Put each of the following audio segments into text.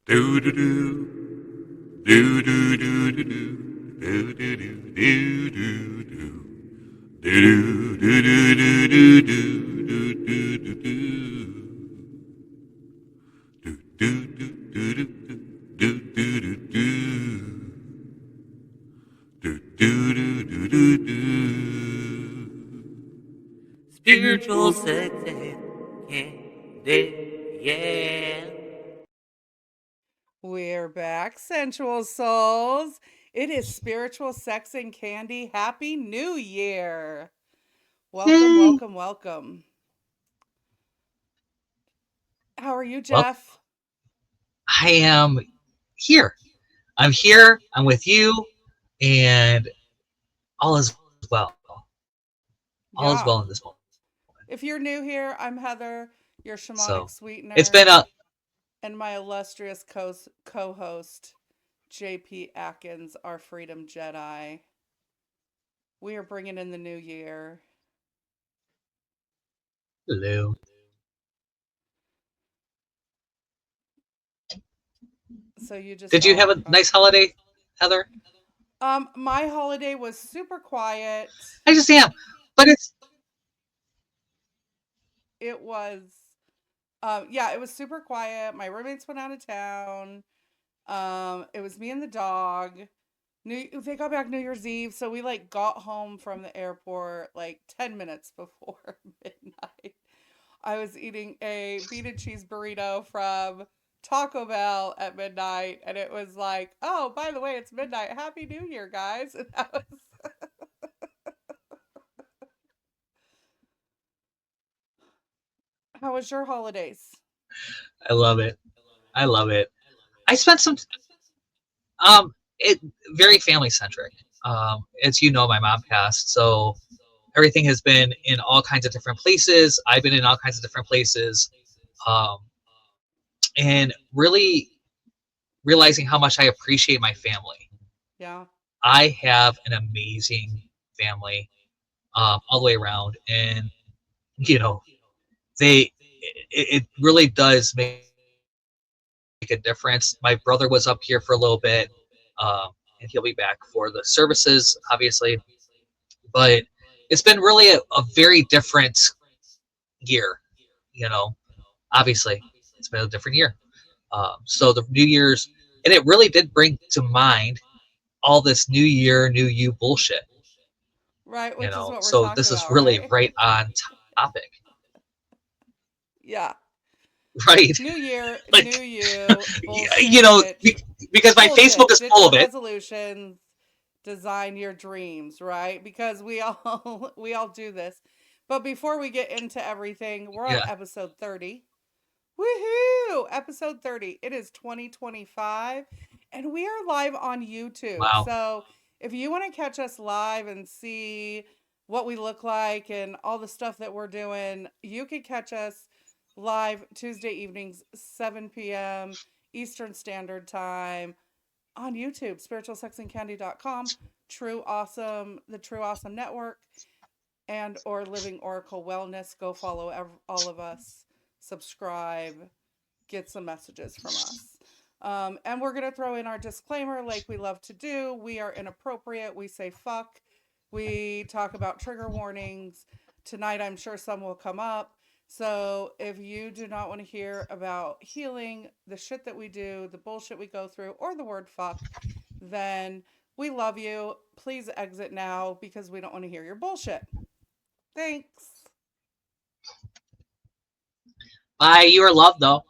Do do do do do do do do do do do do do do do do do do do do Spiritual sex and candy, yeah. We're back, sensual souls. It is Spiritual Sex and Candy. Happy New Year. Welcome, Yay. welcome, welcome. How are you, Well, Jeff? I am here. I'm here. I'm with you, and all is well. All is Yeah. well in this moment. If you're new here, I'm Heather, your Shamanic So it's Sweetener, been a and my illustrious co host, JP Adkins, our Freedom Jedi. We are bringing in the new year. hello. So you just Did you have talk, a huh? nice holiday, Heather? My holiday was super quiet. I just am, but it's It was yeah, it was super quiet. My roommates went out of town. It was me and the dog. They got back New Year's Eve, so we like got home from the airport like 10 minutes before midnight. I was eating a bean and cheese burrito from Taco Bell at midnight, and it was like, oh, by the way, it's midnight. Happy New Year, guys. And that was how was your holidays? I love it. I love it. I spent some it very family centric. As you know, my mom passed, so everything has been in all kinds of different places. I've been in all kinds of different places, um, and really realizing how much I appreciate my family. Yeah. I have an amazing family, all the way around, and you know it really does make a difference. My brother was up here for a little bit, and he'll be back for the services, obviously. But it's been really a very different year. You know, obviously, it's been a different year. So the New Year's, and it really did bring to mind all this New Year, New You bullshit. Right, which is what we're So talking this is about, really right? right on topic, Yeah. right? New year, new Like, you, you bullshit, know, bitch. because my Facebook Bullshit. is Ditch full the of it. resolutions, design your dreams, right? Because we all we all do this. But before we get into everything, we're on Yeah. episode 30. Woohoo! Episode 30. It is 2025 and we are live on YouTube. Wow. So, if you want to catch us live and see what we look like and all the stuff that we're doing, you can catch us live Tuesday evenings, 7 p.m. Eastern Standard Time on YouTube, spiritualsexandcandy.com, True Awesome, the True Awesome Network, and or Living Oracle Wellness. Go follow all of us, subscribe, get some messages from us. And we're going to throw in our disclaimer like we love to do. We are inappropriate. We say fuck. We talk about trigger warnings. Tonight, I'm sure some will come up. So if you do not want to hear about healing, the shit that we do, the bullshit we go through, or the word fuck, then we love you. Please exit now because we don't want to hear your bullshit. Thanks. Bye. You are loved, though.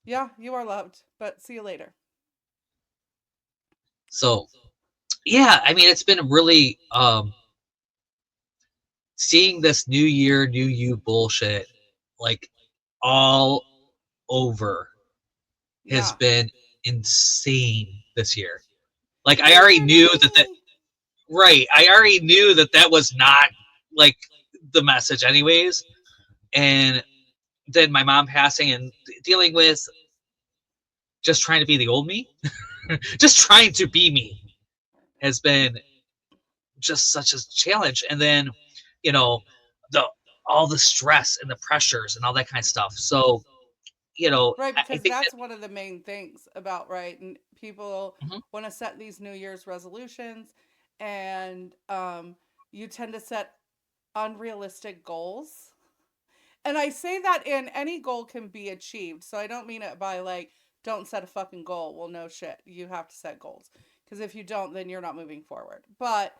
Yeah, you are loved, but see you later. So, yeah, I mean, it's been really seeing this New Year, New You bullshit like all over has Yeah. been insane this year. Like, I already knew that Yay! right. I already knew that was not like the message, anyways. And then my mom passing and dealing with just trying to be the old me, just trying to be me has been just such a challenge. And then, you know, the all the stress and the pressures and all that kind of stuff. So Right, I because think that. that's one of the main things about, right? And people Mhm. want to set these New Year's resolutions, and you tend to set unrealistic goals. And I say that in any goal can be achieved. So I don't mean it by like, don't set a fucking goal. Well, no shit. You have to set goals. Because if you don't, then you're not moving forward. But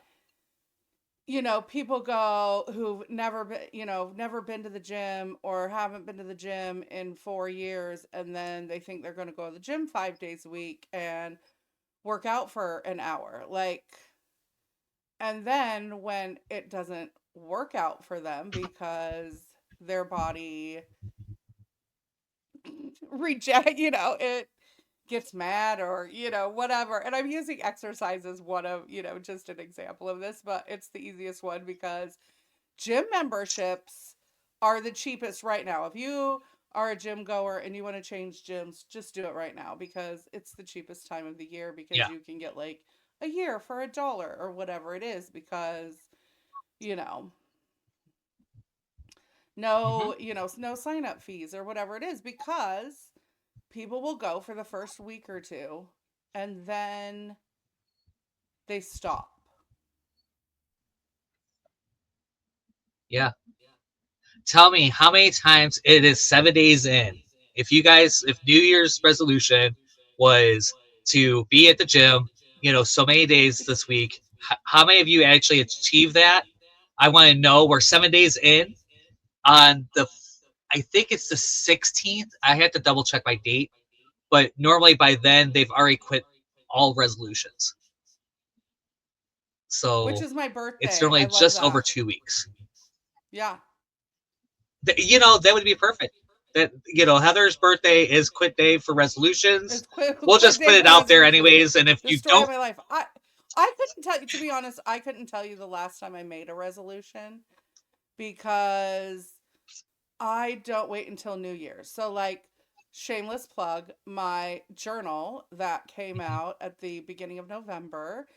people go who've never been, never been to the gym or haven't been to the gym in 4 years, and then they think they're going to go to the gym 5 days a week and work out for an hour. Like, and then when it doesn't work out for them because their body reject, it gets mad or, whatever. And I'm using exercise as one of, just an example of this, but it's the easiest one because gym memberships are the cheapest right now. If you are a gym goer and you want to change gyms, just do it right now because it's the cheapest time of the year because Yeah. you can get like a year for $1 or whatever it is because, you know, Hmm. no sign up fees or whatever it is because people will go for the first week or two and then they stop. Yeah. Tell me how many times it is 7 days in. If New Year's resolution was to be at the gym, so many days this week, how many of you actually achieved that? I want to know. We're 7 days in on I think it's the 16th. I have to double check my date, but normally by then they've already quit all resolutions. Which So is my it's birthday. I normally love just over that. 2 weeks. Yeah. That would be perfect. That Heather's birthday is quit day for resolutions. It's quit We'll quit just put day it for out there resolutions. anyways, and if The you story of don't. my life. I couldn't tell you, to be honest, I couldn't tell you the last time I made a resolution because I don't wait until New Year's. So like shameless plug, my journal that came out at the beginning of November,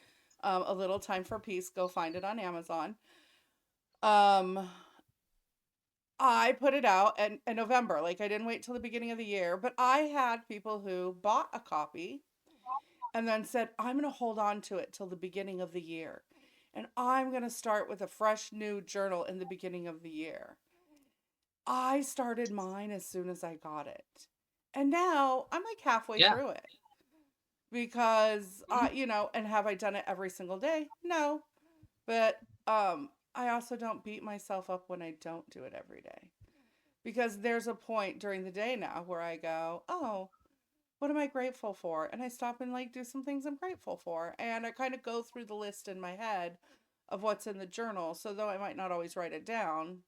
A Little Time for Peace, go find it on Amazon. Um I put it out in November. Like I didn't wait till the beginning of the year, but I had people who bought a copy and then said, I'm going to hold on to it till the beginning of the year. And I'm going to start with a fresh new journal in the beginning of the year. I started mine as soon as I got it. And now I'm like halfway Yeah. through it because, Mhm. and have I done it every single day? No. But I also don't beat myself up when I don't do it every day because there's a point during the day now where I go, oh, what am I grateful for? And I stop and like do some things I'm grateful for. And I kind of go through the list in my head of what's in the journal. So though I might not always write it down,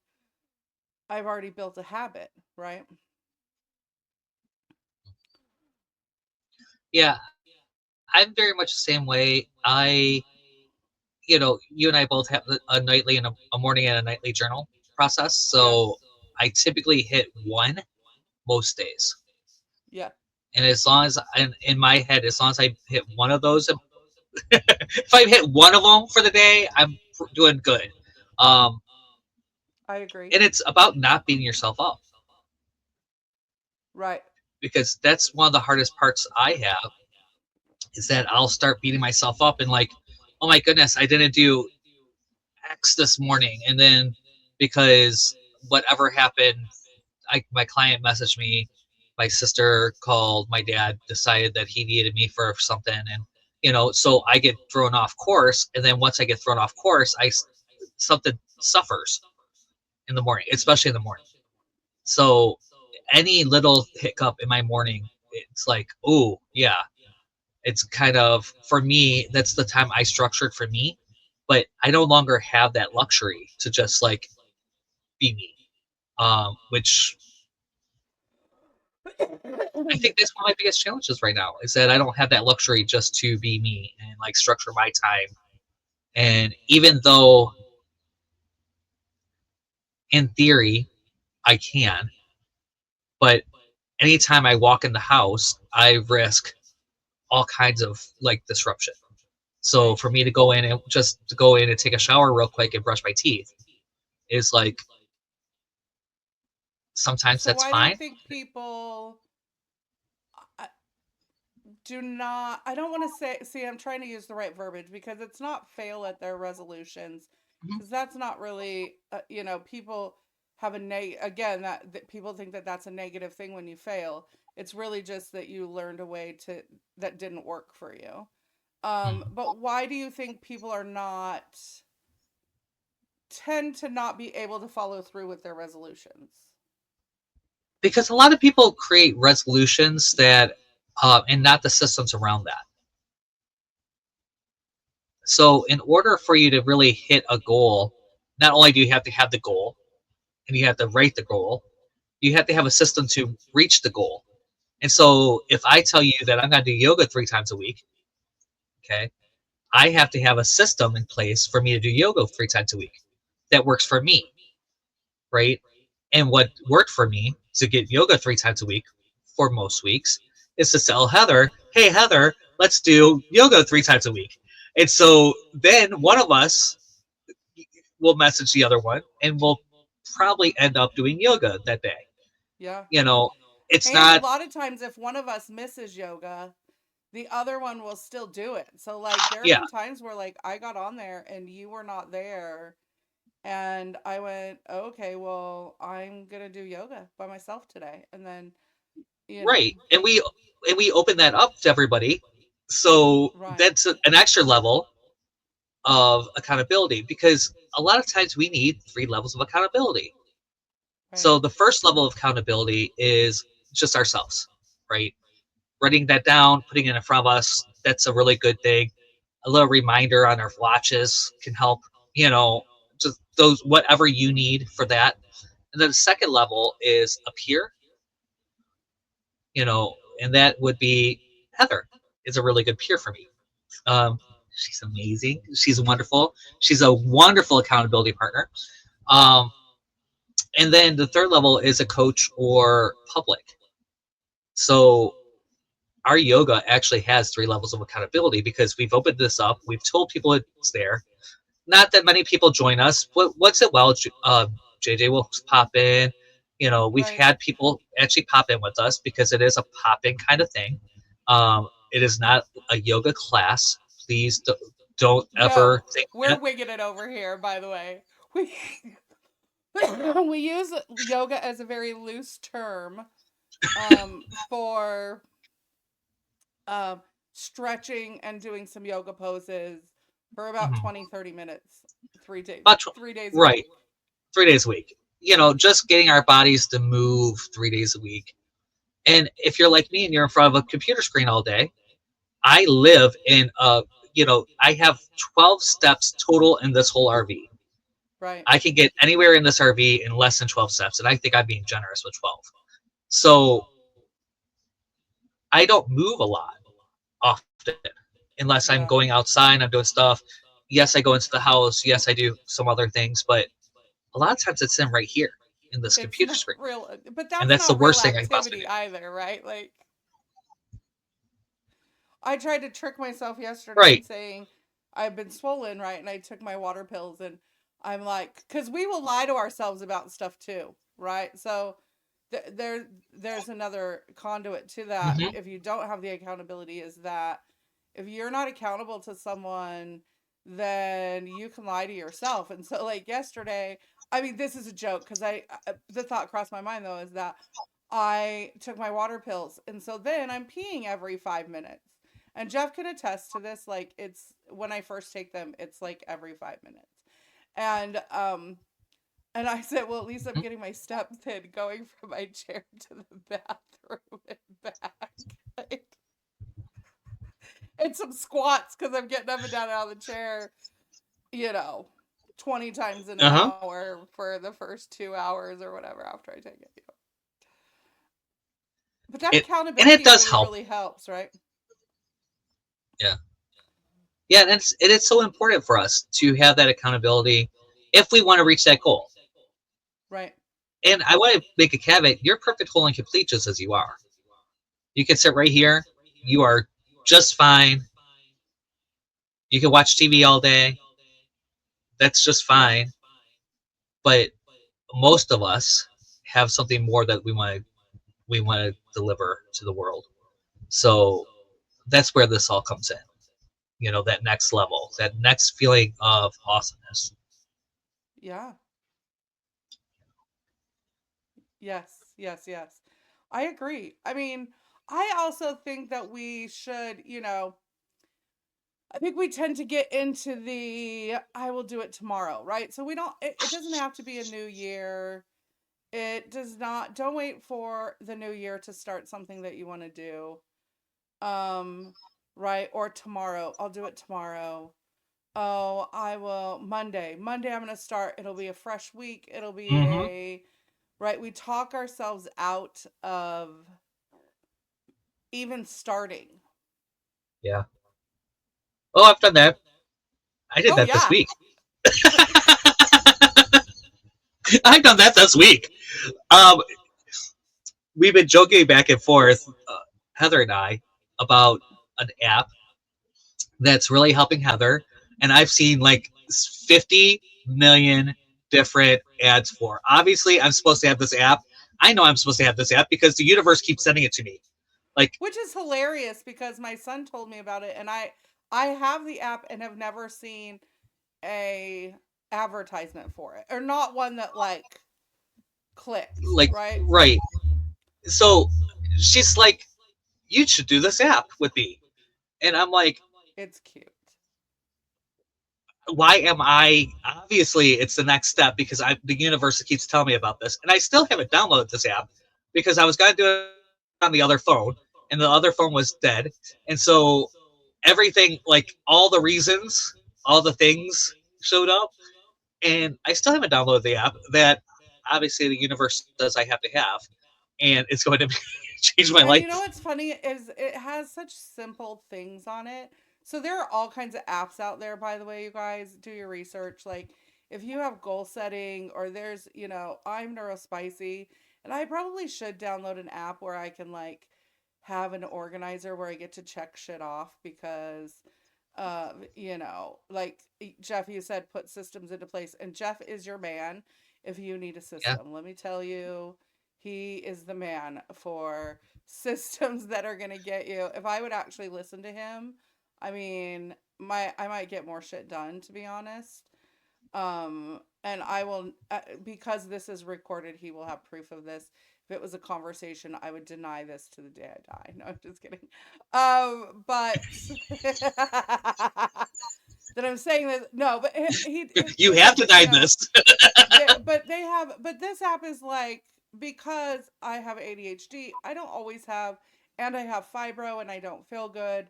I've already built a habit, right? Yeah, I'm very much the same way. You and I both have a nightly and a morning and a nightly journal process. Yeah. So I typically hit one most days. Yeah. And as long as in my head, as long as I hit one of those, if I hit one of them for the day, I'm doing good. Um, I agree. and it's about not beating yourself up Right. because that's one of the hardest parts I have is that I'll start beating myself up and like, oh my goodness, I didn't do X this morning, and then because whatever happened, my client messaged me, my sister called, my dad decided that he needed me for something, and so I get thrown off course, and then once I get thrown off course, something suffers in the morning, especially in the morning. So any little hiccup in my morning, it's like, oh yeah, it's kind of for me. That's the time I structured for me, but I no longer have that luxury to just like be me. Which I think that's one of my biggest challenges right now is that I don't have that luxury just to be me and like structure my time. And even though in theory I can, but anytime I walk in the house, I risk all kinds of like disruption. So Right. for me to go in and just to go in and take a shower real quick and brush my teeth is like sometimes So that's why do you fine. think people do not, I don't want to say, see, I'm trying to use the right verbiage because it's not fail at their resolutions, Mhm. because that's not really, people have again, that people think that that's a negative thing when you fail. It's really just that you learned a way that didn't work for you. Mhm. But why do you think people tend to not be able to follow through with their resolutions? Because a lot of people create resolutions that, and not the systems around that. So, in order for you to really hit a goal, not only do you have to have the goal and you have to write the goal, you have to have a system to reach the goal. And so, if I tell you that I'm going to do yoga 3 times a week, okay, I have to have a system in place for me to do yoga 3 times a week that works for me, right? And what worked for me to get yoga 3 times a week for most weeks is to tell Heather, hey, Heather, let's do yoga 3 times a week. And so then one of us will message the other one and we'll probably end up doing yoga that day. Yeah. You know, it's And a not, lot of times, if one of us misses yoga, the other one will still do it. So, like, there have yeah, been times where, like, I got on there and you were not there. And I went, okay, well, I'm going to do yoga by myself today. And then, you know, right. And we open that up to everybody. So right, that's an extra level of accountability because a lot of times we need 3 levels of accountability. right. So the first level of accountability is just ourselves, right? Writing that down, putting it in front of us, that's a really good thing. A little reminder on our watches can help, you know, just those, whatever you need for that. And then the second level is a peer, and that would be Heather is a really good peer for me. She's amazing. She's wonderful. She's a wonderful accountability partner. Um, and then the third level is a coach or public. So our yoga actually has 3 levels of accountability because we've opened this up. We've told people it's there. Not that many people join us. Once in a while, JJ will pop in. We've Right. had people actually pop in with us because it is a pop-in kind of thing. It is not a yoga class. Please don't ever No, think we're that. wigging it over here, by the way. We, we use yoga as a very loose term for um, stretching and doing some yoga poses for about Mhm. 20-30 minutes, 3 days, About 3 days a right, week. 3 days a week. Just getting our bodies to move 3 days a week. And if you're like me and you're in front of a computer screen all day, I live in I have 12 steps total in this whole RV. Right. I can get anywhere in this RV in less than 12 steps, and I think I'm being generous with 12. So I don't move a lot often unless I'm Yeah. going outside, I'm doing stuff. Yes, I go into the house. Yes, I do some other things, but a lot of times it's in right here in this It's computer not screen. real, but And that's that's the not real worst thing I could possibly activity do. either, right? Like, I tried to trick myself yesterday and Right. saying I've been swollen, right? And I took my water pills, and I'm like, because we will lie to ourselves about stuff too, right? So there's another conduit to that. Hmm. If you don't have the accountability, is that if you're not accountable to someone, then you can lie to yourself. And so, like yesterday, I mean, this is a joke because the thought crossed my mind though is that I took my water pills, and so then I'm peeing every 5 minutes. And Jeff can attest to this. Like, it's when I first take them, it's like every 5 minutes. And and I said, well, at least I'm getting my steps in going from my chair to the bathroom and back. Like, and some squats because I'm getting up and down out of the chair, you know, 20 times in an Uh-huh. hour for the first 2 hours or whatever after I take it. But that And it accountability does really, help. really helps, right? Yeah. Yeah, and it's so important for us to have that accountability if we want to reach that goal. Right. And I want to make a caveat, you're perfect, whole, and complete just as you are. You can sit right here. You are just fine. You can watch TV all day. That's just Yeah. fine. But most of us have something more that we want to deliver to the world. So that's where this all comes in. You know, that next level, that next feeling of awesomeness. Yeah. Yes. I agree. I mean, I also think that we should, I think we tend to get into the I will do it tomorrow, right? So we don't, it doesn't have to be a new year. It does not, don't wait for the new year to start something that you want to do. Um, right? Or tomorrow. I'll do it tomorrow. Oh, I will Monday. Monday I'm going to start. It'll be a fresh week. It'll be Mm-hmm. right? We talk ourselves out of even starting. Yeah. Oh, I've done that. I did Oh, that this yeah. week. I've done that this week. Um, we've been joking back and forth, Heather and I, about an app that's really helping Heather, and I've seen like 50 million different ads for. Obviously, I'm supposed to have this app. I know I'm supposed to have this app because the universe keeps sending it to me. Like, Which is hilarious because my son told me about it and I have the app and have never seen a advertisement for it or not one that like clicked, like right? right. So she's like, you should do this app with me, and I'm like, It's cute. why am I? Obviously, it's the next step because the universe keeps telling me about this, and I still haven't downloaded this app because I was gonna do it on the other phone, and the other phone was dead, and so everything, like all the reasons, all the things showed up, and I still haven't downloaded the app that obviously the universe says I have to have, and it's going to change my And life. you know what's funny is it has such simple things on it. So there are all kinds of apps out there, by the way, you guys. Do your research. Like if you have goal setting or there's, I'm neurospicy and I probably should download an app where I can like have an organizer where I get to check shit off because like Jeff, you said put systems into place and Jeff is your man if you need a Yeah, system. Let me tell you, he is the man for systems that are going to get you. If I would actually listen to him, I mean, I might get more shit done to be honest. And I will because this is recorded, he will have proof of this. If it was a conversation, I would deny this to the day I die. No, I'm just kidding. But that I'm saying that no, but you it's have like, denied this. but this app is like because I have ADHD, I don't always have, and I have fibro, and I don't feel good,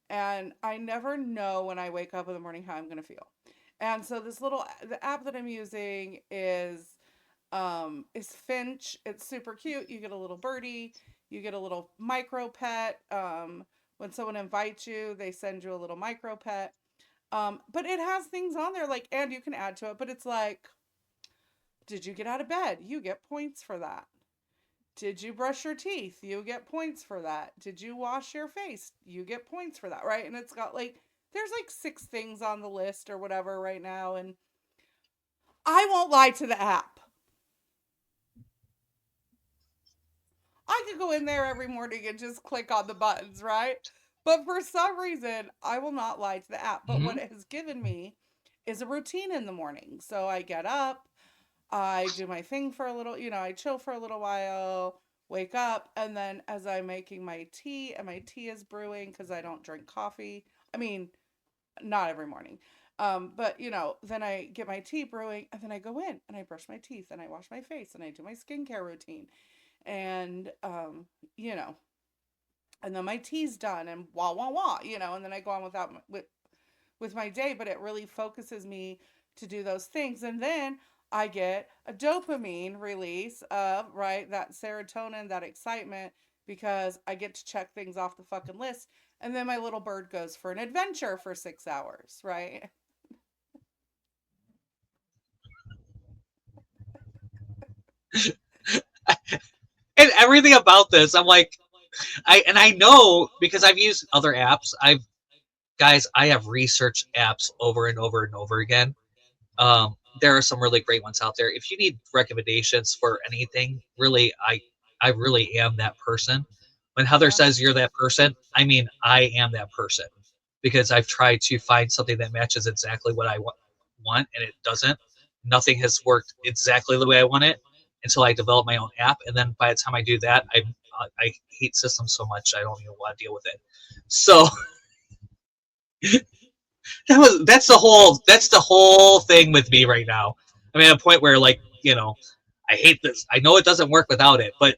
and I never know when I wake up in the morning how I'm gonna feel. And so the app that I'm using is Finch. It's super cute. You get a little birdie, you get a little micro pet. When someone invites you, they send you a little micro pet. But it has things on there like, and you can add to it, but it's like, did you get out of bed? You get points for that. Did you brush your teeth? You get points for that. Did you wash your face? You get points for that, right? And it's got like, there's like 6 things on the list or whatever right now. And I won't lie to the app. I could go in there every morning and just click on the buttons, right? But for some reason, I will not lie to the app. But what Mm-hmm. it has given me is a routine in the morning. So I get up, I do my thing for a little, I chill for a little while, wake up, and then as I'm making my tea and my tea is brewing because I don't drink coffee. I mean, not every morning. But then I get my tea brewing and then I go in and I brush my teeth and I wash my face and I do my skincare routine. And you know, and then my tea's done and wah wah wah, and then I go on with my day, but it really focuses me to do those things. And then I get a dopamine release of, right, that serotonin, that excitement, because I get to check things off the fucking list. And then my little bird goes for an adventure for 6 hours, right? And everything about this, I'm like, I know because I've used other apps. I have researched apps over and over and over again. there are some really great ones out there. If you need recommendations for anything, really, I really am that person. When Heather Yeah. says you're that person, I mean I am that person, because I've tried to find something that matches exactly what I want, and it doesn't. Nothing has worked exactly the way I want it until I develop my own app, and then by the time I do that, I hate systems so much I don't even want to deal with it. So that's the whole thing with me right now. I'm at a point where, like, I hate this. I know it doesn't work without it, but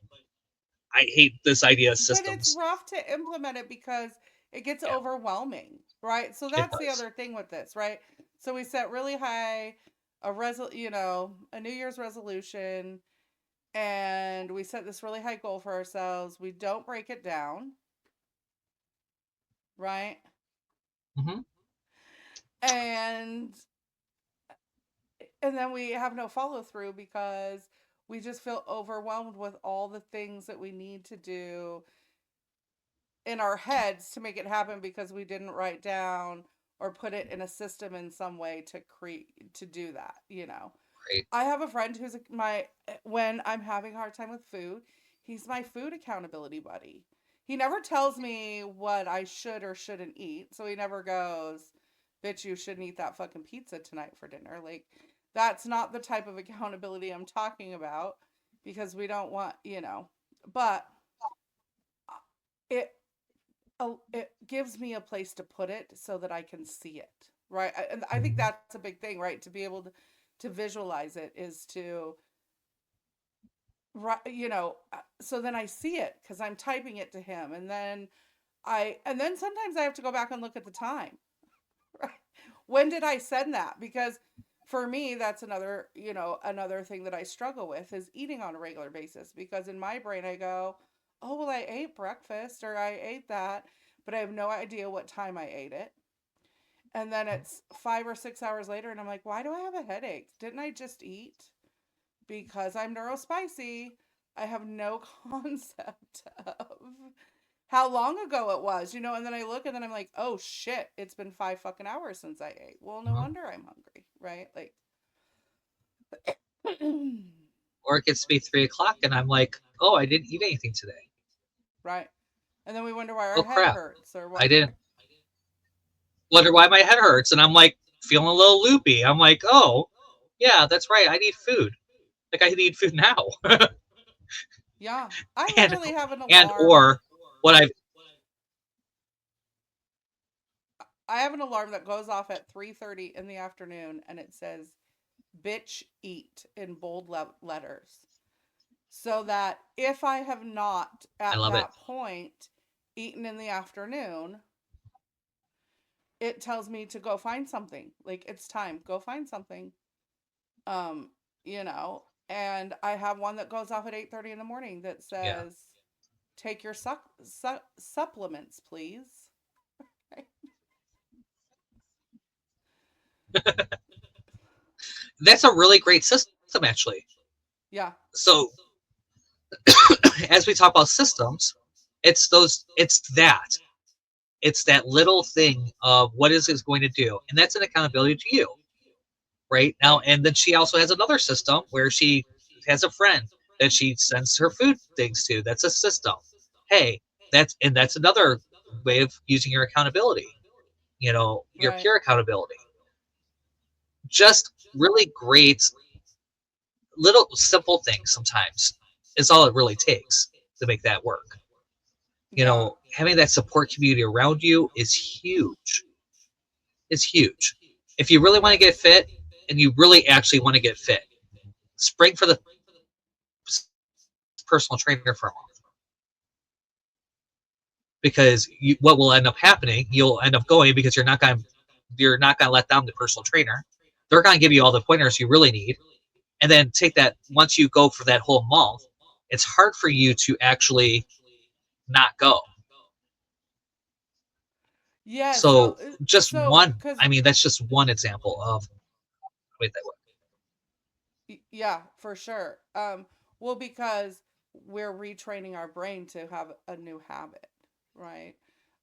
I hate this idea of But it's systems. rough to implement it because it gets Yeah, overwhelming, right? So it that's the does. other thing with this, right? So we set really high a New Year's resolution, and we set this really high goal for ourselves. We don't break it down, right? Hmm. And and then we have no follow through because we just feel overwhelmed with all the things that we need to do in our heads to make it happen because we didn't write down or put it in a system in some way to create to do that. Right. I have a friend who's my when I'm having a hard time with food, he's my food accountability buddy. He never tells me what I should or shouldn't eat, so he never goes, "Bitch, you shouldn't eat that fucking pizza tonight for dinner." Like, that's not the type of accountability I'm talking about because we don't want. But it it gives me a place to put it so that I can see it, right? And I think that's a big thing, right? To be able to visualize it is to, right, so then I see it because I'm typing it to him, and then sometimes I have to go back and look at the time. Right? When did I send that? Because for me, that's another thing that I struggle with is eating on a regular basis because in my brain I go, "Oh, well, I ate breakfast or I ate that," but I have no idea what time I ate it. And then it's 5 or 6 hours later and I'm like, "Why do I have a headache? Didn't I just eat?" Because I'm neurospicy, I have no concept of how long ago it was. And then I look and then I'm like, "Oh shit, it's been 5 fucking hours since I ate." Well, no Mhm. wonder I'm hungry, right? Like, Or it gets to be 3 o'clock, and I'm like, oh, I didn't eat anything today. right. And then we wonder why our Oh head crap, hurts or I what. didn't. Wonder why my head hurts, and I'm like feeling a little loopy. I'm like, oh, yeah, that's right. I need food. Like I need food now. Yeah. I and literally have an and alarm. or what I've I have an alarm that goes off at 3:30 in the afternoon and it says "bitch eat" in bold letters. So that if I have not I at love it. that point eaten in the afternoon, it tells me to go find something. Like, it's time, go find something. Um, and I have one that goes off at 8:30 in the morning that Yeah, says, "Take your supplements, please." that's a really great system actually. Yeah, So as we talk about systems, it's that little thing of what is it going to do, and that's an accountability to you right now. right, And then she also has another system where she has a friend that she sends her food things to. That's a system. Hey, that's another way of using your accountability, your right. peer accountability. Just really great little simple things sometimes is all it really takes to make that work. Yeah. Having that support community around you is huge. It's huge. If you really want to get Yes. fit and you really actually want to get fit, spring for the personal trainer for a month. Because what will end up happening, you'll end up going because you're not going to let down the personal trainer. They're going to give you all the pointers you really need, and then take that. Once you go for that whole month, it's hard for you to actually not go. Yeah, So just so one, cuz I mean, that's just one example of the way that works. yeah, for sure. Well, because we're retraining our brain to have a new habit, right?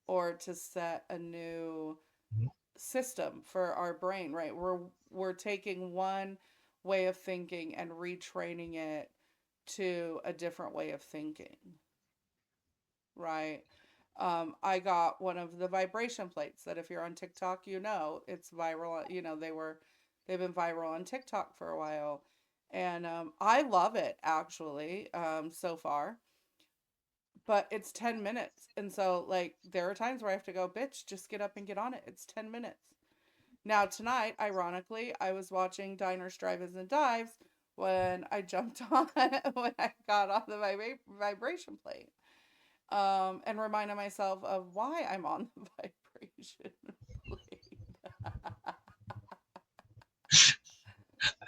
Or to set a new system for our brain, right? We're taking one way of thinking and retraining it to a different way of thinking, right? I got one of the vibration plates that if you're on TikTok, it's viral. They've been viral on TikTok for a while, and I love it actually so far. But it's 10 minutes, and so like there are times where I have to go, bitch, just get up and get on it. It's 10 minutes. Now tonight, ironically, I was watching Diners, Drive-ins, and Dives when I jumped on when I got on the vibration plate, and reminded myself of why I'm on the vibration plate.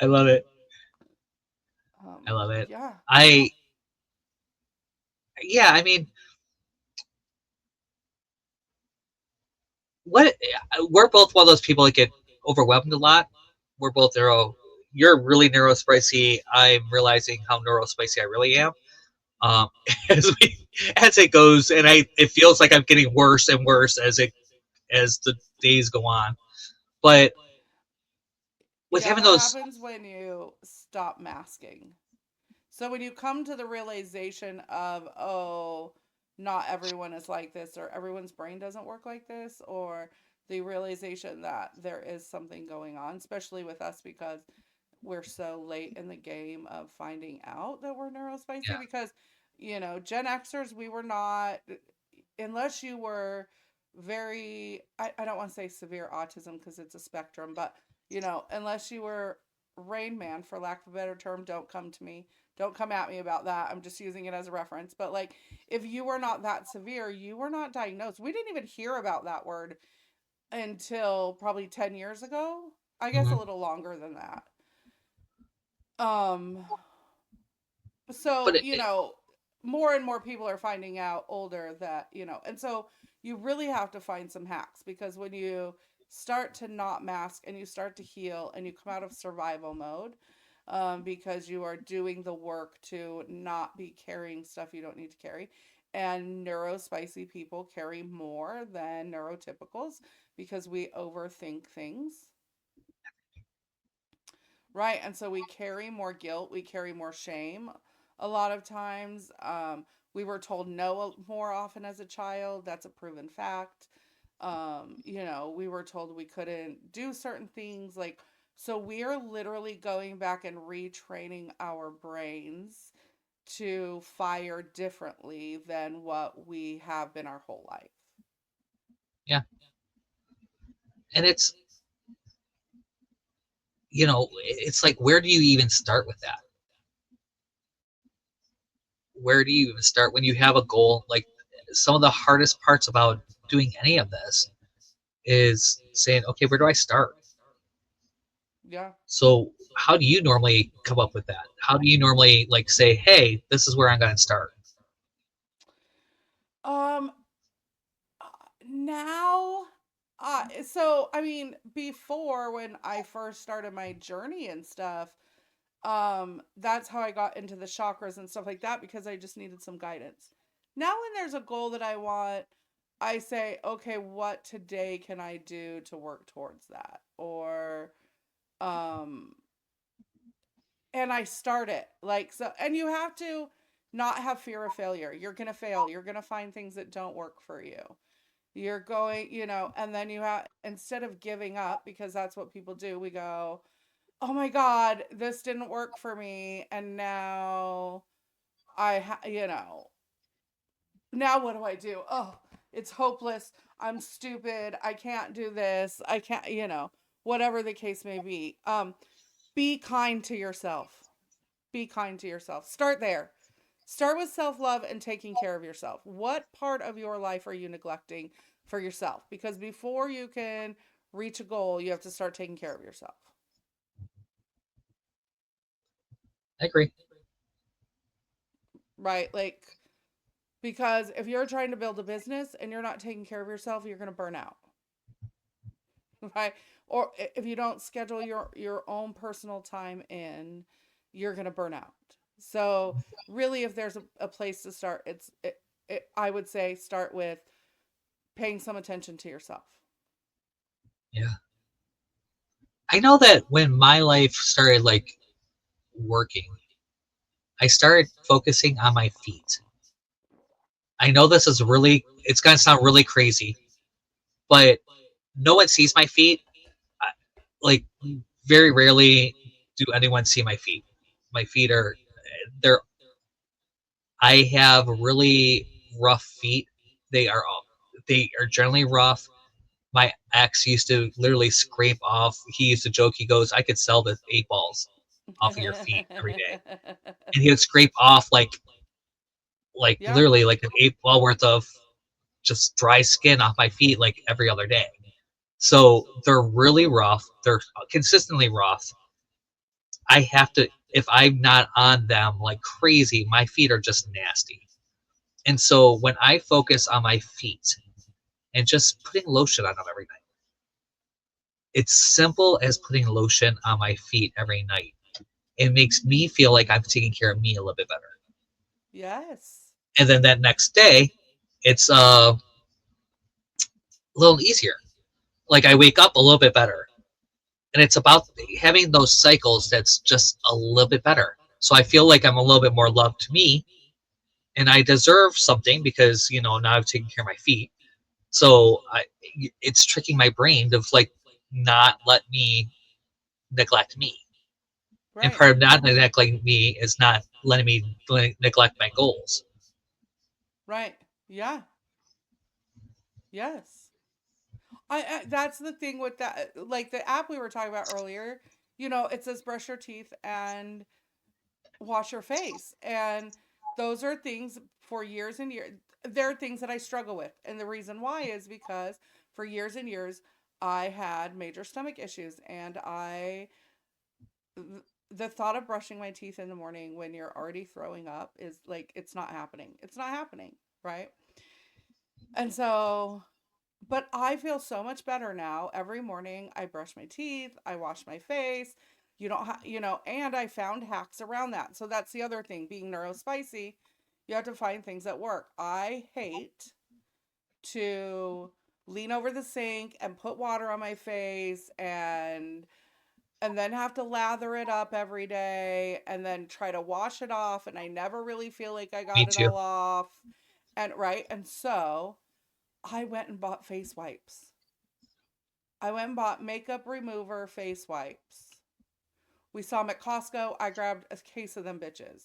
I love it. I love it. Yeah, I Yeah, I mean, what we're both one of those people that get overwhelmed a lot. We're both neuro. You're really neurospicy. I'm realizing how neurospicy I really am. Um, as we as it goes, and it feels like I'm getting worse and worse as the days go on. But with yeah, having that those, happens when you stop masking. So when you come to the realization of, oh, not everyone is like this, or everyone's brain doesn't work like this, or the realization that there is something going on, especially with us because we're so late in the game of finding out that we're neurospicy, yeah, because, Gen Xers, we were not, unless you were very, I don't want to say severe autism because it's a spectrum, but, unless you were Rain Man, for lack of a better term, don't come to me. Don't come at me about that. I'm just using it as a reference. But like, if you were not that severe, you were not diagnosed. We didn't even hear about that word until probably 10 years ago. I guess a hmm little longer than that. Um, so but more and more people are finding out older that, and so you really have to find some hacks, because when you start to not mask and you start to heal and you come out of survival mode, because you are doing the work to not be carrying stuff you don't need to carry. And neurospicy people carry more than neurotypicals because we overthink things. Right. And so we carry more guilt, we carry more shame a lot of times. We were told no more often as a child. That's a proven fact. We were told we couldn't do certain things. So we're literally going back and retraining our brains to fire differently than what we have been our whole life. yeah, and it's like, where do you even start with that? Where do you even start when you have a goal? Like, some of the hardest parts about doing any of this is saying, okay, where do I start? Yeah. So how do you normally come up with that? How do you normally like say, hey, this is where I'm going to start? Um, Now, so I mean, before when I first started my journey and stuff, that's how I got into the chakras and stuff like that, because I just needed some guidance. Now, when there's a goal that I want, I say, okay, what today can I do to work towards that? Um, and I start it so, and you have to not have fear of failure. You're gonna fail. You're gonna find things that don't work for you. You're going, and then you have, instead of giving up, because that's what people do, we go, oh my God, this didn't work for me. And now now what do I do? Oh, it's hopeless. I'm stupid. I can't do this. I can't, whatever the case may be. Be kind to yourself. Be kind to yourself. Start there. Start with self love and taking care of yourself. What part of your life are you neglecting for yourself? Because before you can reach a goal, you have to start taking care of yourself. I agree. Right? Because if you're trying to build a business and you're not taking care of yourself, you're going to burn out. Right? Or if you don't schedule your own personal time in, you're going to burn out. So, really, if there's a place to start, I would say start with paying some attention to yourself. Yeah. I know that when my life started like working, I started focusing on my feet. I know this is really, it's going to sound really crazy, but no one sees my feet. Like, very rarely do anyone see my feet. My feet are, they're, I have really rough feet. They are, they are generally rough. My ex used to literally scrape off. He used to joke, he goes, I could sell the 8 balls off of your feet every day. And he would scrape off like Yeah, literally like an 8 ball worth of just dry skin off my feet like every other day. So they're really rough. They're consistently rough. I have to, if I'm not on them like crazy, my feet are just nasty. And so when I focus on my feet and just putting lotion on them every night, it's simple as putting lotion on my feet every night. It makes me feel like I'm taking care of me a little bit better. yes, And then that next day, it's a little easier. Like I wake up a little bit better. And it's about having those cycles that's just a little bit better. So I feel like I'm a little bit more loved to me and I deserve something because, now I've taken care of my feet. So it's tricking my brain to like not let me neglect me. And right, part of not neglecting me is not letting me neglect my goals. right. Yeah, yes. I that's the thing with that, like the app we were talking about earlier. It says brush your teeth and wash your face, and those are things for years and years. They're things that I struggle with, and the reason why is because for years and years I had major stomach issues, and the thought of brushing my teeth in the morning when you're already throwing up is like it's not happening. It's not happening, right? And so but I feel so much better now. Every morning I brush my teeth, I wash my face. And I found hacks around that. So that's the other thing, being neurospicy, you have to find things that work. I hate to lean over the sink and put water on my face and then have to lather it up every day and then try to wash it off, and I never really feel like I Me got it too. all off. And right, and so I went and bought face wipes. I went and bought makeup remover face wipes. We saw them at Costco. I grabbed a case of them bitches.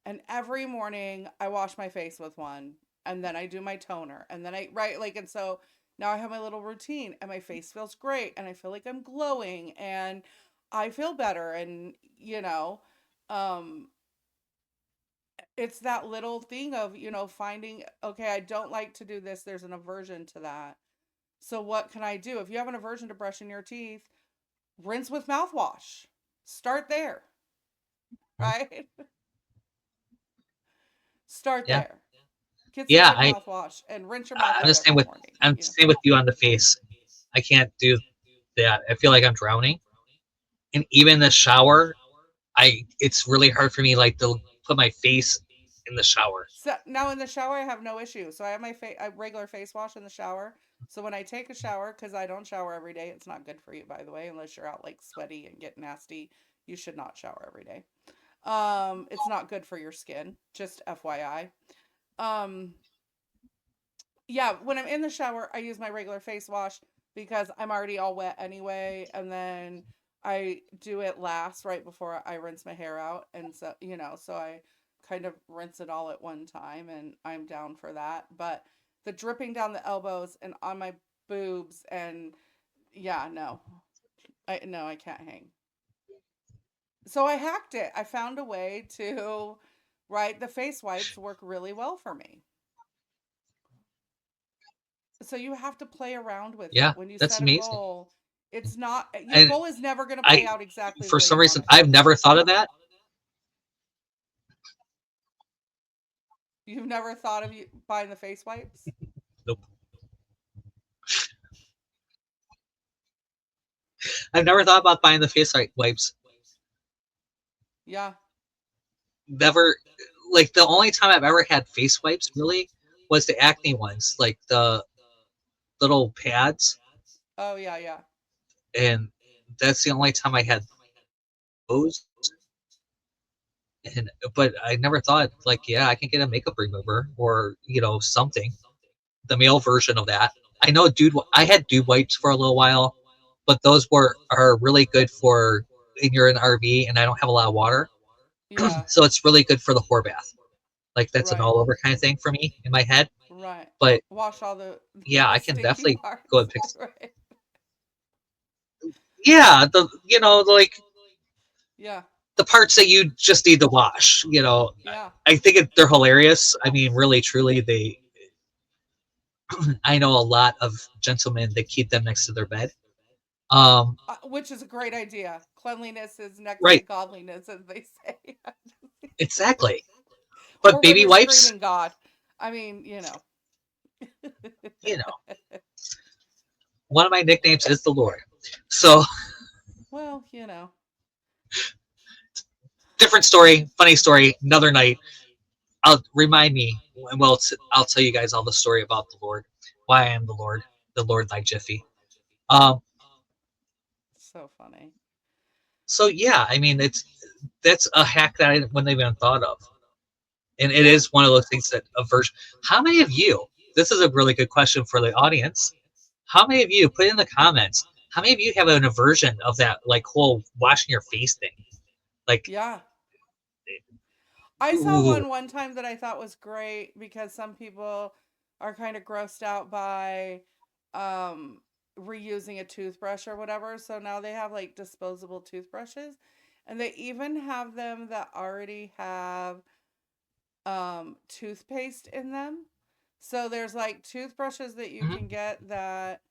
And every morning I wash my face with one. And then I do my toner. And then right, like, and so now I have my little routine and my face feels great. And I feel like I'm glowing and I feel better. And, um, it's that little thing of, finding, okay, I don't like to do this. There's an aversion to that. So what can I do? If you have an aversion to brushing your teeth, rinse with mouthwash. Start there, right? Start Yeah. there. Get some Yeah. good mouthwash and rinse your mouth I'm out the same every with, morning. I'm the same with you on the face. I can't do that. I feel like I'm drowning. And even the shower, it's really hard for me like to put my face in the shower. So now in the shower, I have no issue. So I have my regular face wash in the shower. So when I take a shower, because I don't shower every day, it's not good for you, by the way, unless you're out like sweaty and get nasty. You should not shower every day. It's not good for your skin. Just FYI. Um, yeah, when I'm in the shower, I use my regular face wash because I'm already all wet anyway, and then I do it last right before I rinse my hair out, and so I kind of rinse it all at one time, and I'm down for that. But the dripping down the elbows and on my boobs, and yeah, no, I can't hang. So I hacked it. I found a way to, right, the face wipes work really well for me. So you have to play around with it. Yeah, When you that's set a amazing. goal, it's not your And goal is never going to play I, out exactly the for way some you want reason, it I've to. never thought of that. You've never thought of buying the face wipes? Nope. I've never thought about buying the face wipes. Yeah. Never, like the only time I've ever had face wipes really was the acne ones, like the little pads. Oh yeah, yeah. and that's the only time I had those. And but I never thought like, yeah, I can get a makeup remover or something, the male version of that. I know I had dude wipes for a little while, but those are really good for when you're in an RV and I don't have a lot of water, Yeah. so it's really good for the whore bath. Like that's an Right. all over kind of thing for me in my head. Right. But Wash all the yeah, the I can stinky definitely go parts. and fix. Right. Yeah, like Yeah. the parts that you just need to wash. Yeah. I think they're hilarious. I mean, really, truly, I know a lot of gentlemen that keep them next to their bed. Um, Which is a great idea. Cleanliness is next to right, godliness, as they say. exactly. But Or when baby you're wipes, screaming God. I mean, you know. you know, one of my nicknames is the Lord. So Well, you know. different story, funny story. Another night, I'll remind me. Well, I'll tell you guys all the story about the Lord, why I am the Lord thy Jiffy. Um, So funny. so yeah, I mean, that's a hack that I wouldn't even thought of. And it Yeah. is one of those things that a version. How many of you? This is a really good question for the audience. How many of you put in the comments? How many of you have an aversion of that, like whole washing your face thing? Like, Yeah. I saw ooh, one time that I thought was great because some people are kind of grossed out by um reusing a toothbrush or whatever. So now they have like disposable toothbrushes, and they even have them that already have toothpaste in them. So there's like toothbrushes that you mhm, can get that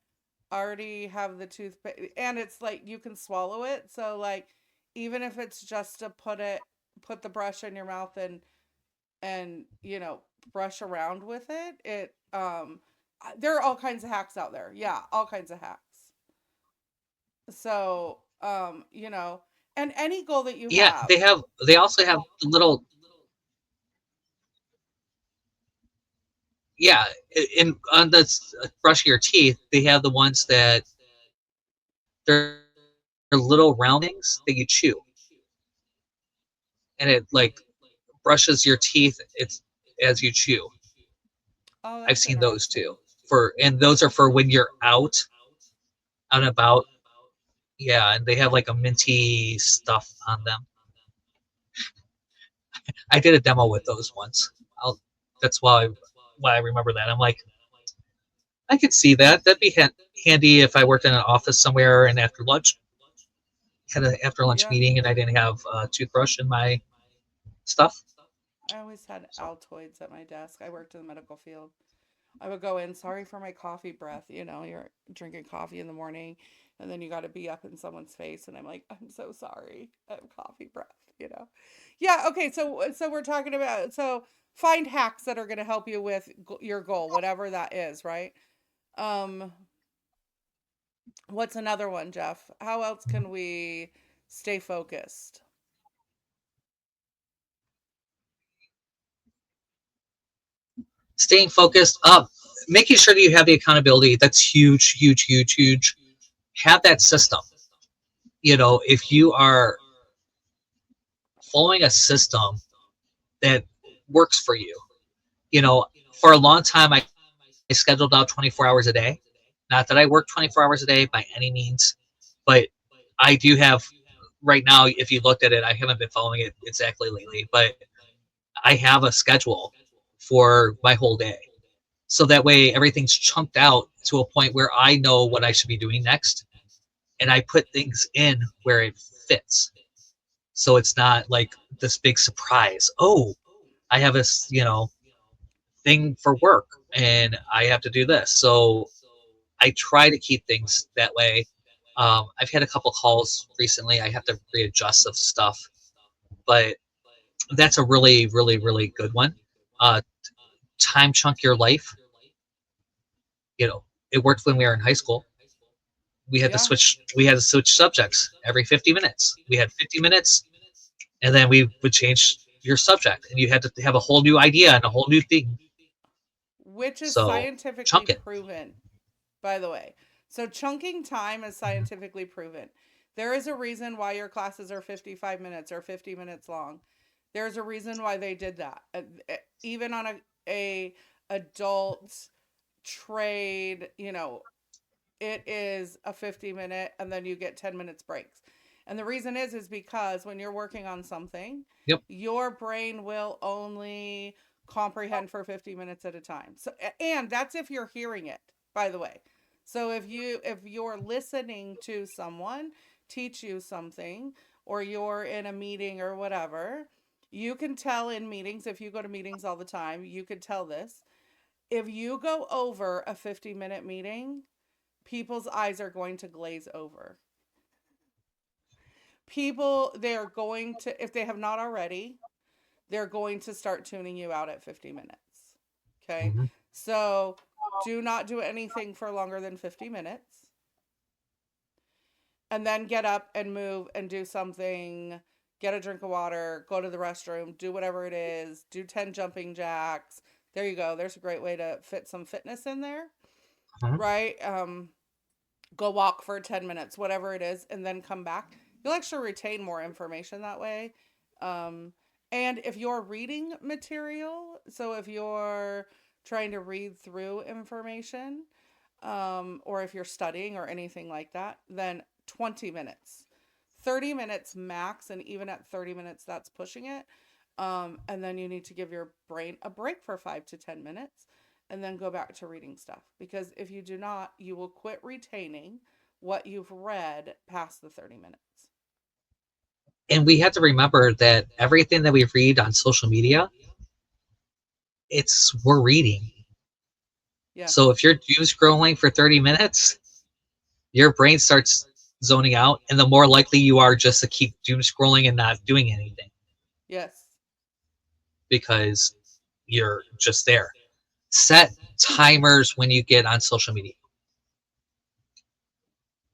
already have the toothpaste, and it's like you can swallow it. So like even if it's just to put the brush in your mouth and brush around with it, there are all kinds of hacks out there. Yeah, all kinds of hacks. So and any goal that you yeah, have. They also have the little, yeah, in on the brushing your teeth. They have the ones that they're little round things that you chew, and it like brushes your teeth. It's as you chew. Oh, I've that's seen those too. interesting. And those are for when you're out and about. Yeah, and they have like a minty stuff on them. I did a demo with those once. I'll, that's why I remember that. I'm like, I could see that. That'd be handy if I worked in an office somewhere and after lunch had an after lunch Yeah. meeting and I didn't have a toothbrush in my stuff. I always had So Altoids at my desk. I worked in the medical field. I would go in, sorry for my coffee breath. You're drinking coffee in the morning and then you got to be up in someone's face. And I'm like, I'm so sorry. I have coffee breath. Yeah. Okay. So we're talking about, so find hacks that are going to help you with your goal, whatever that is, right? Um, what's another one, Jeff? How else can we stay focused? staying focused up, making sure that you have the accountability. That's huge, huge, huge, huge. Have that system. If you are following a system that works for you, you know, for a long time, I scheduled out 24 hours a day. Not that I work 24 hours a day by any means, but I do have right now. If you looked at it, I haven't been following it exactly lately, but I have a schedule for my whole day. So that way everything's chunked out to a point where I know what I should be doing next. And I put things in where it fits. So it's not like this big surprise. Oh, I have this, thing for work and I have to do this. So I try to keep things that way. I've had a couple calls recently. I have to readjust some stuff, but that's a really, really, really good one. Uh, time chunk your life. It worked when we were in high school. Yeah. We had to switch subjects every 50 minutes. We had 50 minutes and then we would change your subject and you had to have a whole new idea and a whole new thing. Which is So scientifically chunk it. proven, by the way. So chunking time is scientifically proven. There is a reason why your classes are 55 minutes or 50 minutes long. There's a reason why they did that. Even on a adult trade, it is a 50-minute and then you get 10 minutes breaks. And the reason is because when you're working on something, Yep. your brain will only comprehend for 50 minutes at a time. So, and that's if you're hearing it, by the way. So if you're listening to someone teach you something, or you're in a meeting or whatever, you can tell in meetings, if you go to meetings all the time, you could tell this. If you go over a 50-minute meeting, people's eyes are going to glaze over. They're going to, if they have not already, they're going to start tuning you out at 50 minutes. Okay. Mhm. So do not do anything for longer than 50 minutes. And then get up and move and do something. Get a drink of water, go to the restroom, do whatever it is, do 10 jumping jacks. There you go. There's a great way to fit some fitness in there, Mhm. right? Go walk for 10 minutes, whatever it is, and then come back. You'll actually retain more information that way. Um, and if you're reading material, so if you're trying to read through information, or if you're studying or anything like that, then 20 minutes. 30 minutes max, and even at 30 minutes, that's pushing it. And then you need to give your brain a break for 5 to 10 minutes and then go back to reading stuff. Because if you do not, you will quit retaining what you've read past the 30 minutes. And we have to remember that everything that we read on social media, we're reading. Yes. So if you're doom scrolling for 30 minutes, your brain starts zoning out, and the more likely you are just to keep doom scrolling and not doing anything Yes. because you're just there. Set timers when you get on social media.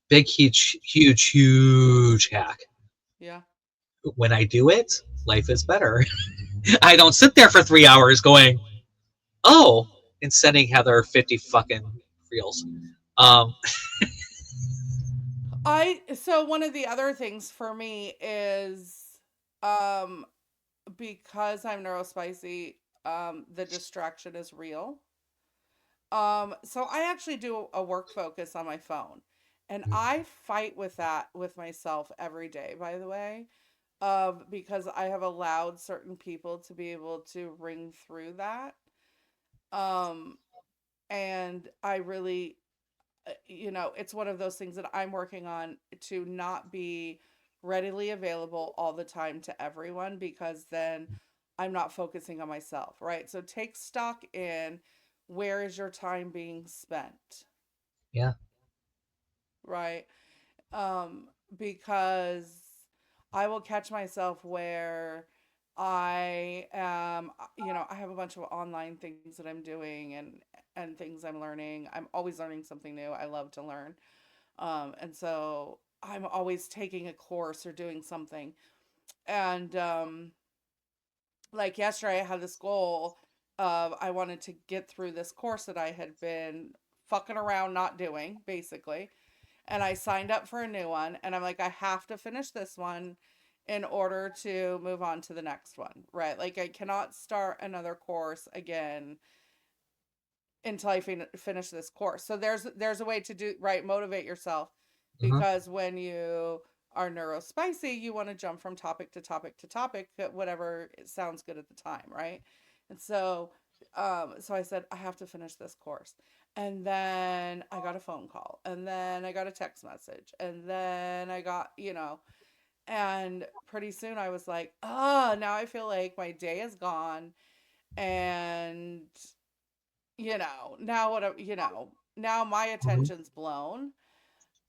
Big, huge hack. Yeah. When I do it, life is better. I don't sit there for 3 hours going, oh, and sending Heather 50 fucking reels. Um, So one of the other things for me is, um, because I'm neurospicy, the distraction is real. So I actually do a work focus on my phone. And I fight with that with myself every day, by the way, because I have allowed certain people to be able to ring through that. Um, and I really, it's one of those things that I'm working on to not be readily available all the time to everyone, because then I'm not focusing on myself, right? So take stock in, where is your time being spent, yeah. right? Because I will catch myself where I am, I have a bunch of online things that I'm doing, and things I'm learning. I'm always learning something new. I love to learn. And so I'm always taking a course or doing something. And like yesterday, I had this goal of, I wanted to get through this course that I had been fucking around not doing, basically. And I signed up for a new one. And I'm like, I have to finish this one in order to move on to the next one, right? Like, I cannot start another course again until I finish this course. So there's a way to do, right, motivate yourself, Mhm. because when you are neurospicy, you want to jump from topic to topic to topic, whatever it sounds good at the time, right? And so I said, I have to finish this course. And then I got a phone call, and then I got a text message, and then I got, and pretty soon I was like, oh, now I feel like my day is gone. And now now my Mhm. attention's blown.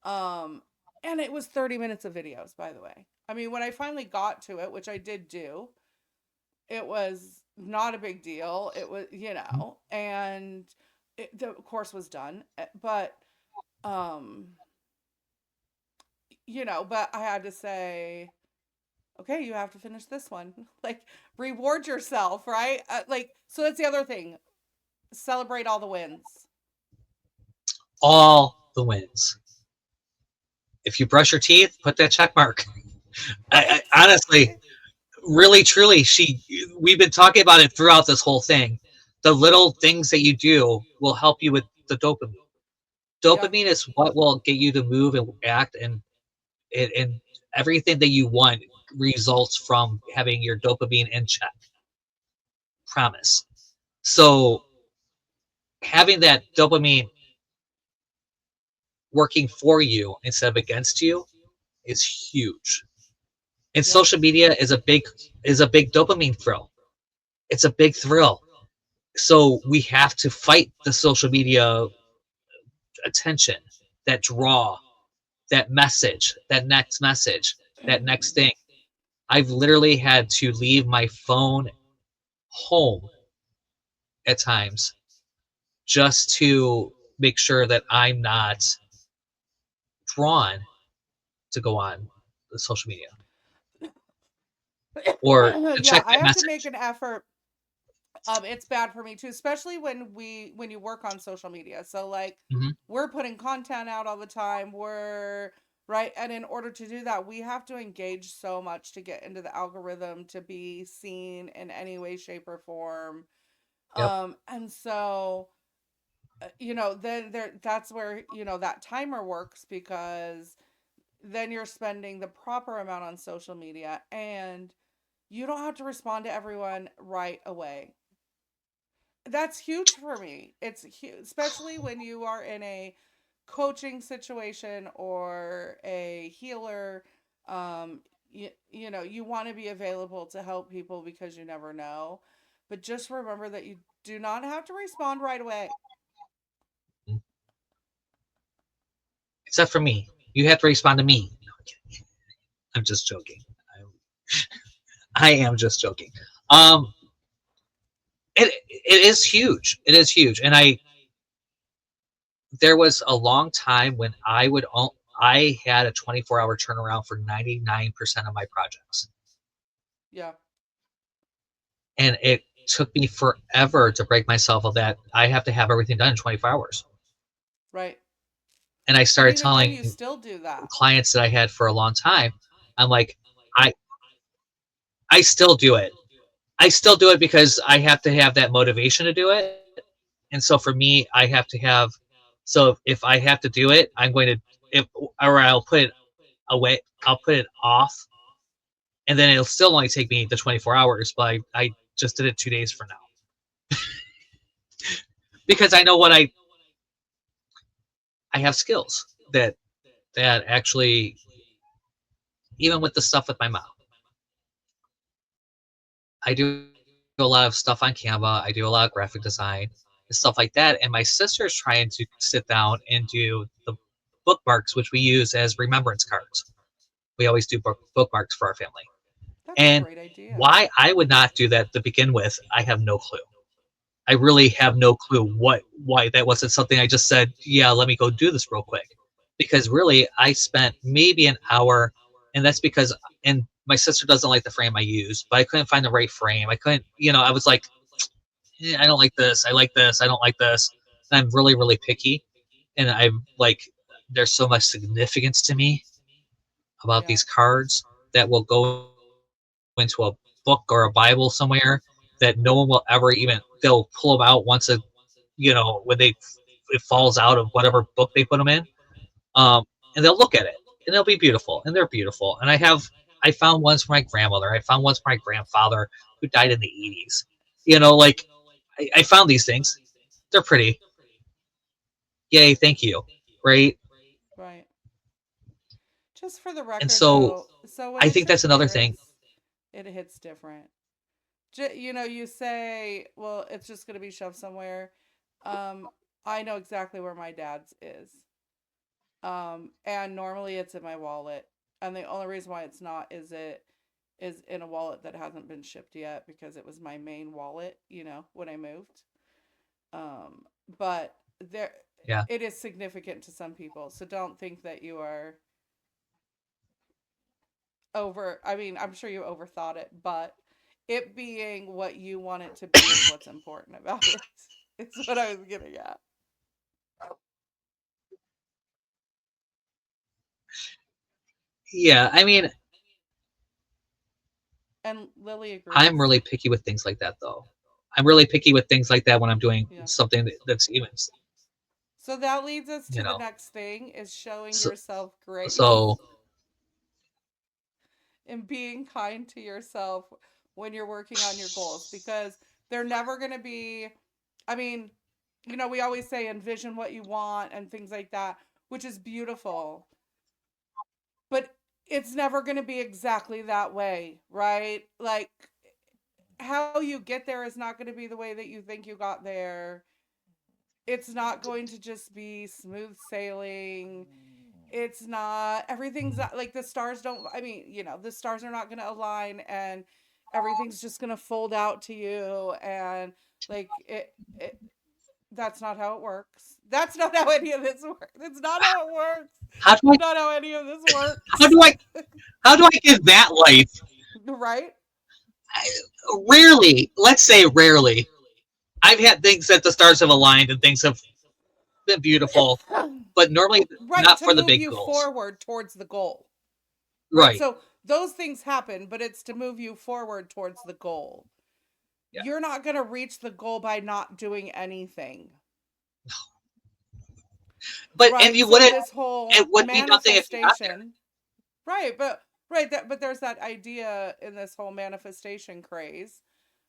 Um, and it was 30 minutes of videos, by the way. I mean, when I finally got to it, which I did do, it was not a big deal. It was, and the course was done. But, um, but I had to say, okay, you have to finish this one. Like, reward yourself, right? So that's the other thing. Celebrate all the wins. All the wins. If you brush your teeth, put that check mark. Right. I honestly, really, truly, we've been talking about it throughout this whole thing. The little things that you do will help you with the dopamine. Yeah. Dopamine is what will get you to move and act, and everything that you want results from having your dopamine in check. Promise. So having that dopamine working for you instead of against you is huge. And Yep. social media is a big dopamine thrill. It's a big thrill. So we have to fight the social media attention, that draw, that next message, that next thing. I've literally had to leave my phone home at times just to make sure that I'm not drawn to go on the social media or to Yeah, check I that have to make message. an effort. It's bad for me too, especially when you work on social media. So like Hmm. we're putting content out all the time. We're right, and in order to do that, we have to engage so much to get into the algorithm to be seen in any way, shape, or form. Yep. And so then that's where that timer works because then you're spending the proper amount on social media and you don't have to respond to everyone right away. That's huge for me. It's huge, especially when you are in a coaching situation or a healer. You want to be available to help people because you never know. But just remember that you do not have to respond right away. Except for me. You have to respond to me. I'm just joking. I am just joking. Um, it is huge. It is huge. And there was a long time when I had a 24-hour turnaround for 99% of my projects. Yeah, And it took me forever to break myself of that. I have to have everything done in 24 hours. right. And I And started even then, telling you still do that. clients that I had for a long time, I'm like, I I still do it. I still do it because I have to have that motivation to do it. And so for me, I have to have, so if I have to do it, I'm going to, if, or I'll put it away, I'll put it off, and then it'll still only take me the 24 hours, but I just did it 2 days from now because I know I have skills that actually, even with the stuff with my mom, I do a lot of stuff on Canva. I do a lot of graphic design and stuff like that. And my sister's trying to sit down and do the bookmarks, which we use as remembrance cards. We always do bookmarks for our family. That's a And great idea. why I would not do that to begin with, I have no clue. I really have no clue why that wasn't something I just said, yeah, let me go do this real quick. Because really I spent maybe an hour, and that's because, and my sister doesn't like the frame I use, but I couldn't find the right frame. I couldn't, I was like, I don't like this. I like this. I don't like this. And I'm really, really picky. And I'm like, there's so much significance to me about Yeah. these cards that will go into a book or a Bible somewhere that no one will ever even, they'll pull them out once when it falls out of whatever book they put them in. Um, and they'll look at it and they'll be beautiful and they're beautiful. And I found ones for my grandmother. I found ones for my grandfather who died in the 80s. Like I found these things. They're pretty. Yay, thank you. Right. Right. Just for the And record, so though, so when I it's think your that's another thing. parents, it hits different. You say, well, it's just going to be shoved somewhere. Um, I know exactly where my dad's is. And normally it's in my wallet. And the only reason why it's not is it is in a wallet that hasn't been shipped yet because it was my main wallet, when I moved. Um, but there, Yeah. it is significant to some people. So don't think that you are I mean, I'm sure you overthought it, but it being what you want it to be is what's important about it. It's what I was getting at. Yeah, I mean, And Lily I'm agrees. really picky with things like that, though. I'm really picky with things like that when I'm doing Yeah. something that's even, So that leads us you to the know. next thing is showing So, yourself grace so and being kind to yourself when you're working on your goals because they're never going to be, I mean, we always say envision what you want and things like that, which is beautiful, but it's never going to be exactly that way, right? Like how you get there is not going to be the way that you think you got there. It's not going to just be smooth sailing. It's not, everything's not, like the stars don't, I mean, the stars are not going to align and everything's just going to fold out to you. And like it, that's not how it works. That's not how any of this works. It's not how it works. how do It's I not how any of this how works. do I how do I give that life? Right? I, rarely, let's say rarely, I've had things that the stars have aligned and things have been beautiful, but normally Right, not to for the move big you goals. forward towards the goal. Right? Right. So those things happen, but it's to move you forward towards the goal. Yeah. You're not going to reach the goal by not doing anything. But and Right? you So wouldn't. this It whole would be nothing if you got there. manifestation, right, but there's that idea in this whole manifestation craze,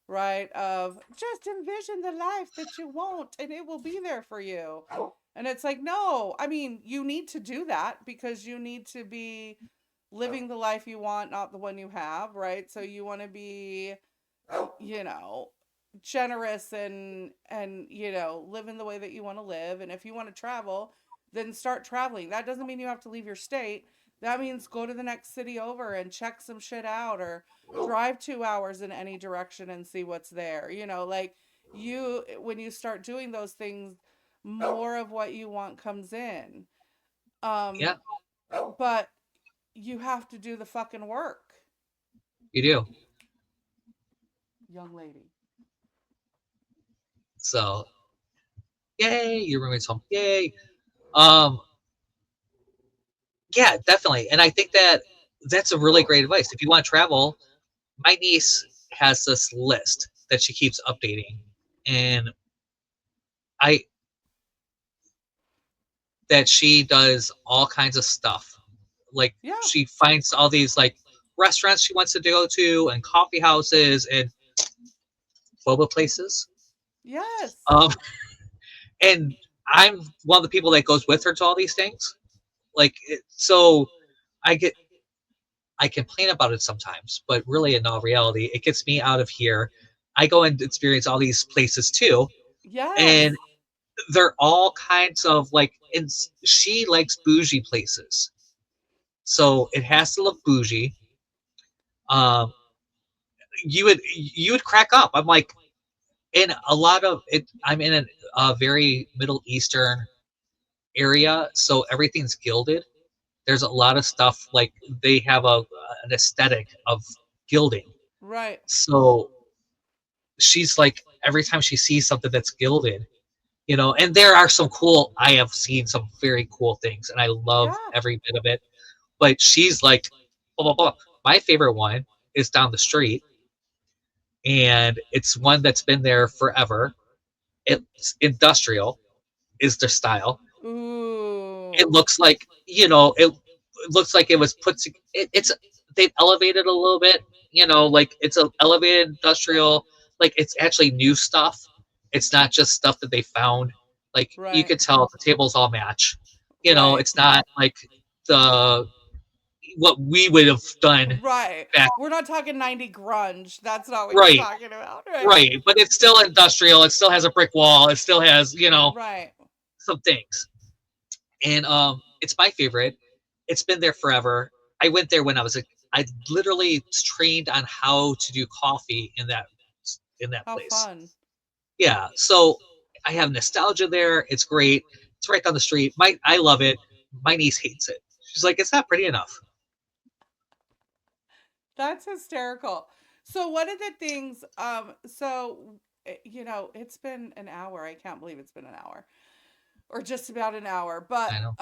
right? Of just envision the life that you want and it will be there for you. And it's like, no, I mean, you need to do that because you need to be living the life you want, not the one you have, right? So you want to be, you know, generous and live in the way that you want to live. And if you want to travel, then start traveling. That doesn't mean you have to leave your state. That means go to the next city over and check some shit out or drive 2 hours in any direction and see what's there. Like you when you start doing those things, more of what you want comes in. Um Yeah, but you have to do the fucking work, you do. young lady. So yay, your roommate's home. Yay. Um, yeah, definitely. And I think that that's a really great advice. If you want to travel, my niece has this list that she keeps updating, and I that she does all kinds of stuff. Like Yeah. she finds all these like restaurants she wants to go to, and coffee houses and boba places. Yes. Um, and I'm one of the people that goes with her to all these things. So I get I complain about it sometimes, but really in all reality, it gets me out of here. I go and experience all these places too, and Yes. they're all kinds of like. And she likes bougie places, so it has to look bougie. Um, you would crack up. I'm like, in a lot of it. I'm in a very Middle Eastern area, so everything's gilded. There's a lot of stuff like they have an aesthetic of gilding. Right. So she's like every time she sees something that's gilded, and there are some cool. I have seen some very cool things, and I love Yeah. every bit of it. But she's like, blah blah blah. My favorite one is down the street, and it's one that's been there forever. It's industrial, is their style. It Ooh. looks like it looks like it was put to it's they've elevated a little bit, like it's a elevated industrial, like it's actually new stuff. It's not just stuff that they found. Like you Right. could tell the tables all match. Right. It's not like the what we would have done Right. back. We're not talking 90 grunge. That's not what you're Right, talking about, right? right, but it's still industrial. It still has a brick wall. It still has Right. some things. And it's my favorite. It's been there forever. I went there when I literally trained on how to do coffee in that How place. fun. Yeah, so I have nostalgia there. It's great. It's right down the street. I love it. My niece hates it. She's like, it's not pretty enough. That's hysterical. So one of the things it's been an hour. I can't believe it's been an hour or just about an hour. But I know.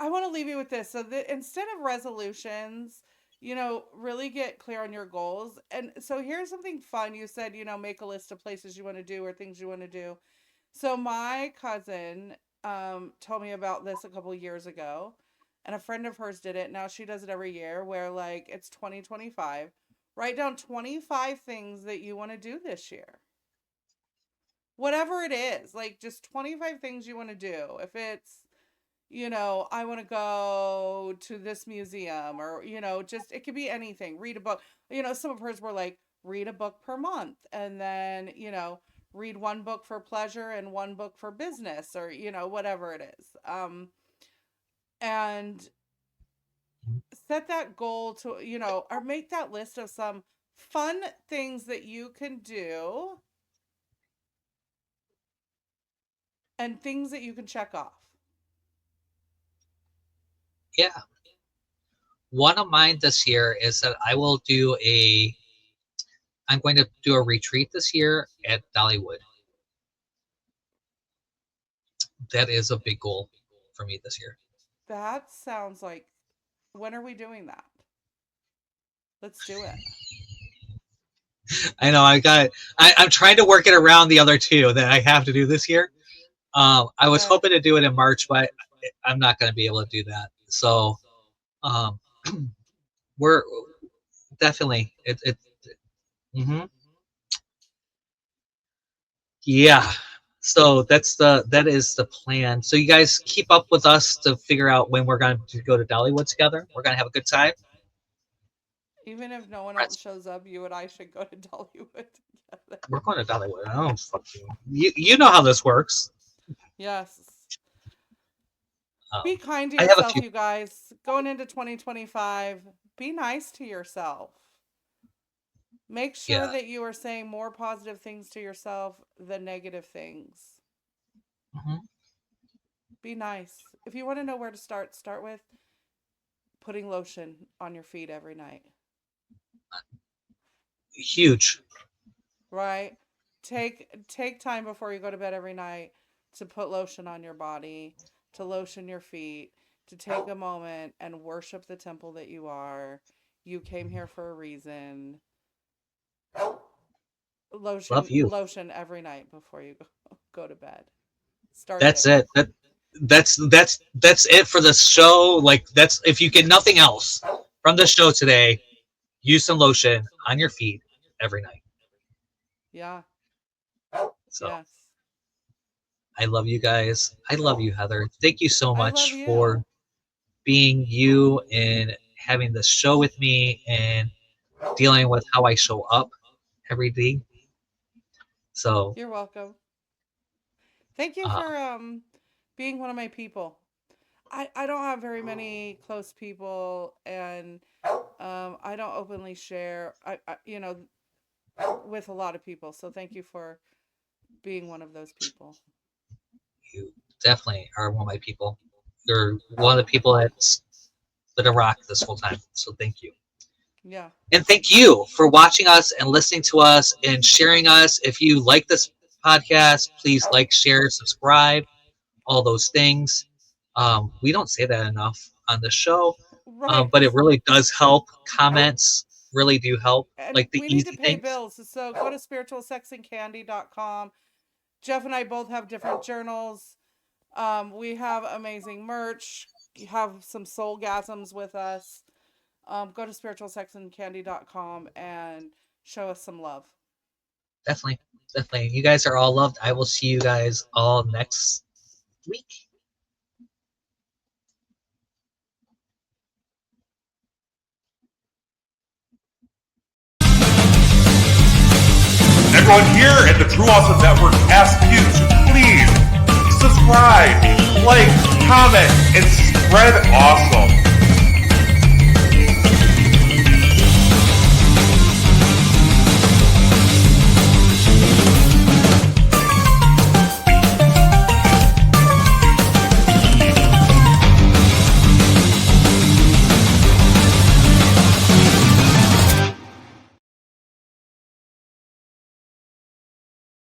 I want to leave you with this. So instead of resolutions, really get clear on your goals. And so here's something fun. You said, make a list of places you want to do or things you want to do. So my cousin told me about this a couple years ago, and a friend of hers did it. Now she does it every year where like it's 2025. Write down 25 things that you want to do this year. Whatever it is, like just 25 things you want to do. If it's, I want to go to this museum or, just it could be anything. Read a book. Some of hers were like, read a book per month and then, read one book for pleasure and one book for business or, whatever it is. And set that goal to, or make that list of some fun things that you can do and things that you can check off. Yeah. One of mine this year is that I'm going to do a retreat this year at Dollywood. That is a big goal for me this year. That sounds like, when are we doing that? Let's do it. I know I'm trying to work it around the other two that I have to do this year. I was hoping to do it in March, but I'm not going to be able to do that. So, we're definitely yeah. So that is the plan. So you guys keep up with us to figure out when we're going to go to Dollywood together. We're going to have a good time. Even if no one else shows up, you and I should go to Dollywood together. We're going to Dollywood. Oh, fuck you. You know how this works. Yes. Be kind to yourself, you guys. Going into 2025, be nice to yourself. Make sure that you are saying more positive things to yourself than negative things. Be nice. If you want to know where to start with putting lotion on your feet every night. Huge. Right? Take time before you go to bed every night to put lotion on your body, to lotion your feet, to take a moment and worship the temple that you are. You came here for a reason. Lotion every night before you go to bed. That's it. That's it for the show. Like that's, if you get nothing else from the show today, use some lotion on your feet every night. Yeah. So yes. I love you guys. I love you, Heather. Thank you so much for being you and having this show with me and dealing with how I show up every day. So you're welcome. Thank you for being one of my people. I don't have very many close people, and I don't openly share with a lot of people. So thank you for being one of those people. You definitely are one of my people. You're one of the people that's been a rock this whole time. So thank you. Yeah. And thank you for watching us and listening to us and sharing us. If you like this podcast, please like, share, subscribe, all those things. We don't say that enough on the show, but it really does help. Comments really do help. And like the we easy need to pay things. bills, so go to spiritualsexandcandy.com. Jeff and I both have different journals. We have amazing merch. You have some soulgasms with us. Go to spiritualsexandcandy.com and show us some love. Definitely. You guys are all loved. I will see you guys all next week. Everyone here at the True Awesome Network asks you to please subscribe, like, comment, and spread awesome.